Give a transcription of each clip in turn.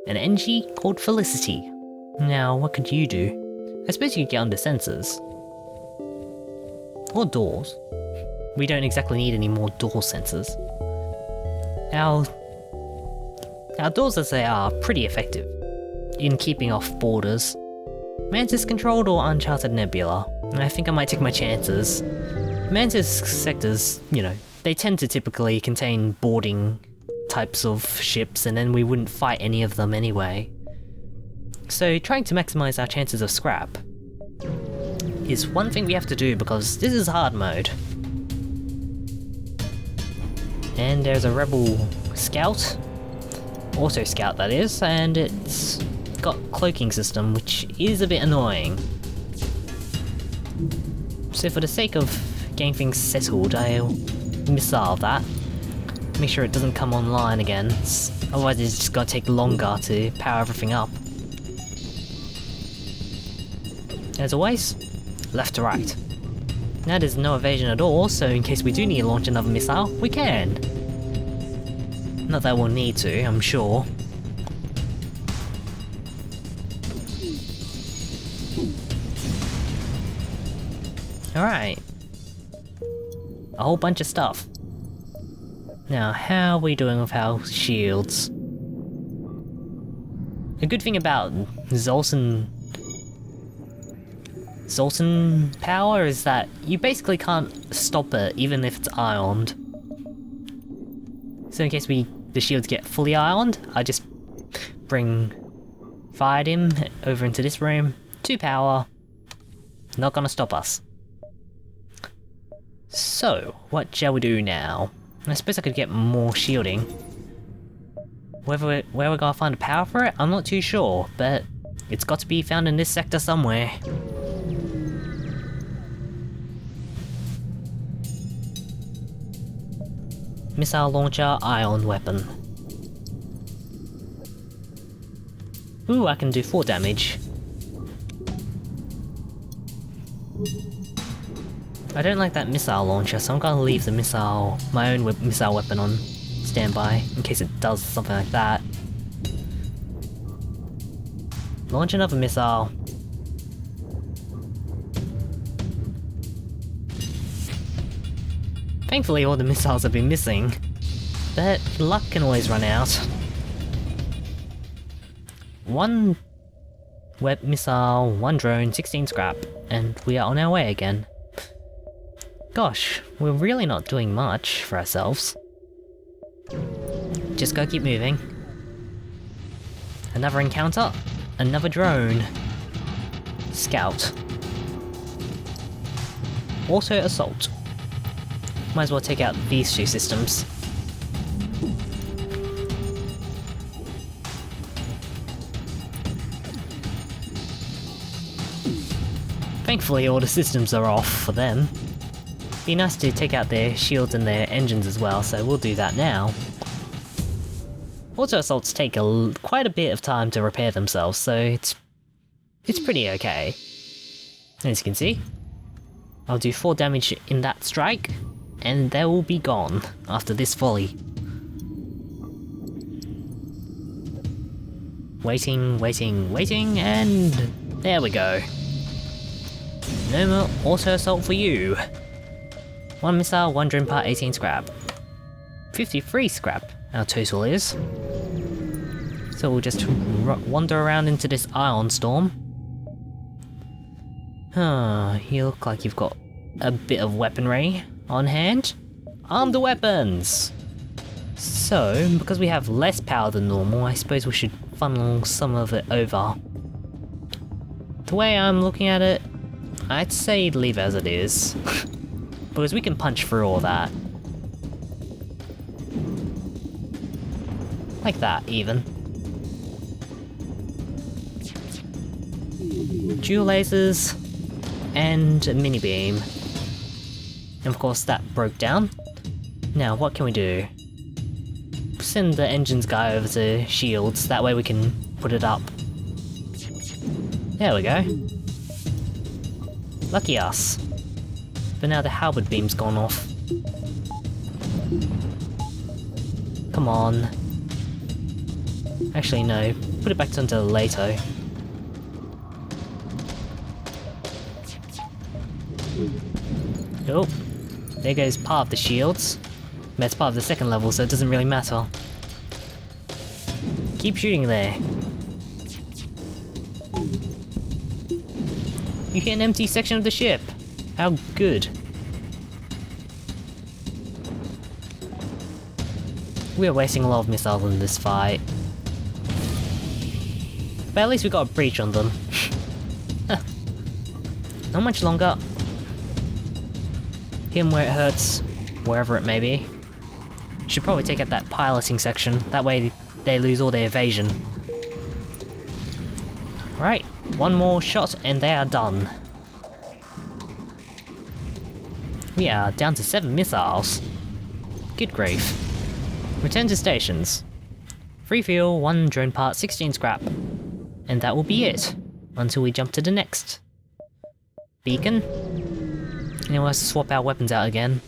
an energy called Felicity. Now, what could you do? I suppose you could get under sensors. Or doors. We don't exactly need any more door sensors. Our doors, as they are, pretty effective in keeping off boarders. Mantis-controlled or uncharted nebula. I think I might take my chances. Mantis sectors, you know, they tend to typically contain boarding types of ships, and then we wouldn't fight any of them anyway. So trying to maximize our chances of scrap is one thing we have to do because this is hard mode. And there's a rebel scout, auto scout that is, and it's got cloaking system, which is a bit annoying. So for the sake of getting things settled, I'll missile that. Make sure it doesn't come online again, otherwise it's just gonna take longer to power everything up. As always, left to right. Now there's no evasion at all, so in case we do need to launch another missile, we can. Not that we'll need to, I'm sure. Alright. A whole bunch of stuff. Now, how are we doing with our shields? A good thing about Zoltan power is that you basically can't stop it even if it's ioned. So in case the shields get fully ioned, I just fired him over into this room, 2 power, not gonna stop us. So, what shall we do now? I suppose I could get more shielding. Where we're gonna find a power for it, I'm not too sure, but it's got to be found in this sector somewhere. Missile launcher, ion weapon. Ooh, I can do 4 damage. I don't like that missile launcher, so I'm gonna leave my own missile weapon on standby, in case it does something like that. Launch another missile. Thankfully all the missiles have been missing, but luck can always run out. 1 web missile, 1 drone, 16 scrap, and we are on our way again. Gosh, we're really not doing much for ourselves. Just gotta keep moving. Another encounter, another drone. Scout. Auto assault. Might as well take out these 2 systems. Thankfully all the systems are off for them. Be nice to take out their shields and their engines as well, so we'll do that now. Auto assaults take quite a bit of time to repair themselves, so it's pretty okay. As you can see, I'll do 4 damage in that strike, and they will be gone after this volley. Waiting, waiting, waiting, and there we go. No more auto assault for you. 1 missile, 1 drone part, 18 scrap. 53 scrap our total is. So we'll just wander around into this ion storm. You look like you've got a bit of weaponry on hand. Arm the weapons! So, because we have less power than normal, I suppose we should funnel some of it over. The way I'm looking at it, I'd say leave as it is. Because we can punch through all that. Like that, even. Dual lasers, and a mini beam. And of course that broke down. Now what can we do? Send the engines guy over to shields, that way we can put it up. There we go. Lucky us. But now the halberd beam's gone off. Come on. Actually, no. Put it back onto the Lato. Oh, there goes part of the shields. That's part of the second level, so it doesn't really matter. Keep shooting there. You hit an empty section of the ship. How good. We're wasting a lot of missiles in this fight. But at least we got a breach on them. Not much longer. Hit him where it hurts, wherever it may be. Should probably take out that piloting section, that way they lose all their evasion. Right, one more shot and they are done. We are down to 7 missiles. Good grief. Return to stations. 3 fuel, 1 drone part, 16 scrap. And that will be it, until we jump to the next beacon. And then we'll have to swap our weapons out again.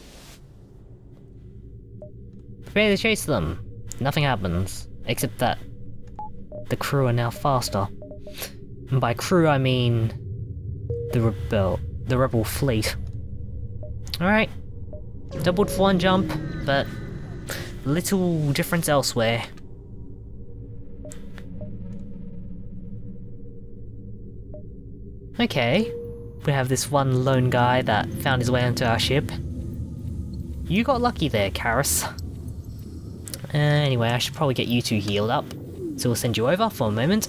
Prepare to chase them. Nothing happens, except that the crew are now faster. And by crew I mean the rebel fleet. Alright. Doubled for 1 jump, but little difference elsewhere. Okay. We have this one lone guy that found his way onto our ship. You got lucky there, Karis. Anyway, I should probably get you 2 healed up. So we'll send you over for a moment.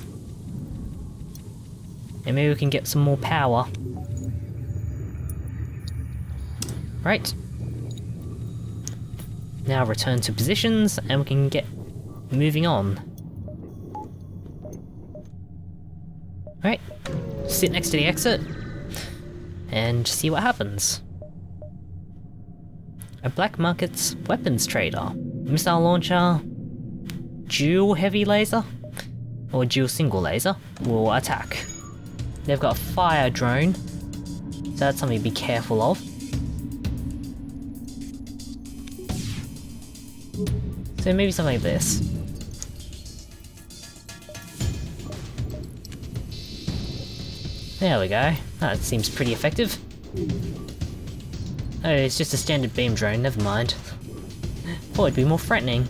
And maybe we can get some more power. Right. Now return to positions and we can get moving on. Right. Sit next to the exit. And see what happens. A black market's weapons trader. Missile launcher. Dual heavy laser. Or dual single laser. Will attack. They've got a fire drone. So that's something to be careful of. So maybe something like this. There we go. That seems pretty effective. Oh, it's just a standard beam drone, never mind. Thought it'd be more threatening.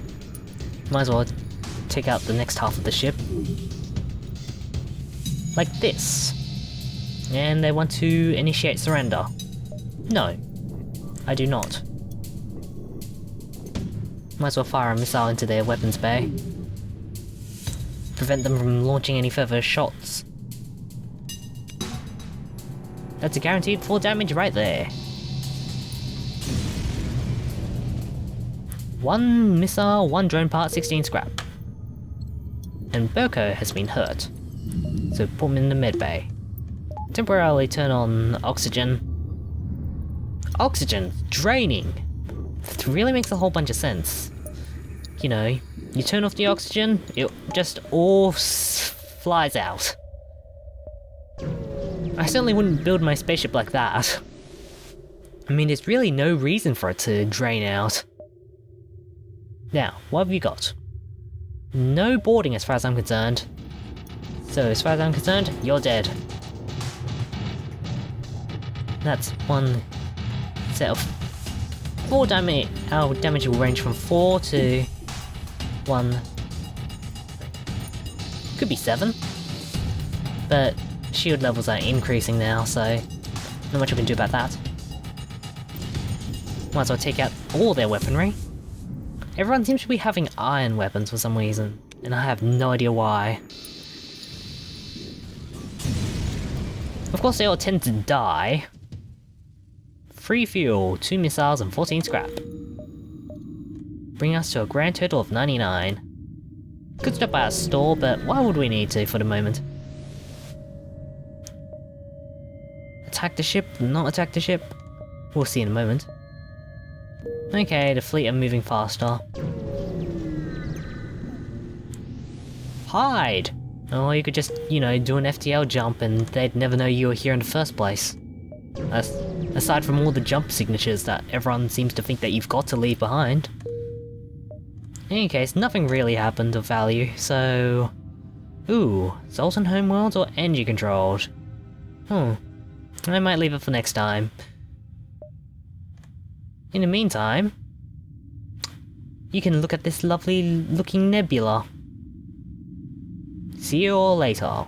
Might as well take out the next half of the ship. Like this. And they want to initiate surrender. No, I do not. Might as well fire a missile into their weapons bay. Prevent them from launching any further shots. That's a guaranteed 4 damage right there. 1 missile, 1 drone part, 16 scrap. And Burko has been hurt. So put him in the med bay. Temporarily turn on oxygen. Oxygen draining! It really makes a whole bunch of sense. You know, you turn off the oxygen, it just all flies out. I certainly wouldn't build my spaceship like that. I mean, there's really no reason for it to drain out. Now, what have you got? No boarding as far as I'm concerned. So, as far as I'm concerned, you're dead. That's 1 set of 4 damage. Our damage will range from 4 to 1. Could be 7. But shield levels are increasing now, so not much we can do about that. Might as well take out all their weaponry. Everyone seems to be having iron weapons for some reason, and I have no idea why. Of course they all tend to die. 3 fuel, 2 missiles and 14 scrap. Bringing us to a grand total of 99. Could stop by our store, but why would we need to for the moment? Attack the ship, not attack the ship? We'll see in a moment. Okay, the fleet are moving faster. Hide! Or you could just, you know, do an FTL jump and they'd never know you were here in the first place. Aside from all the jump signatures that everyone seems to think that you've got to leave behind. In any case, nothing really happened of value, so... Ooh, Zoltan homeworld or energy controlled? I might leave it for next time. In the meantime, you can look at this lovely looking nebula. See you all later.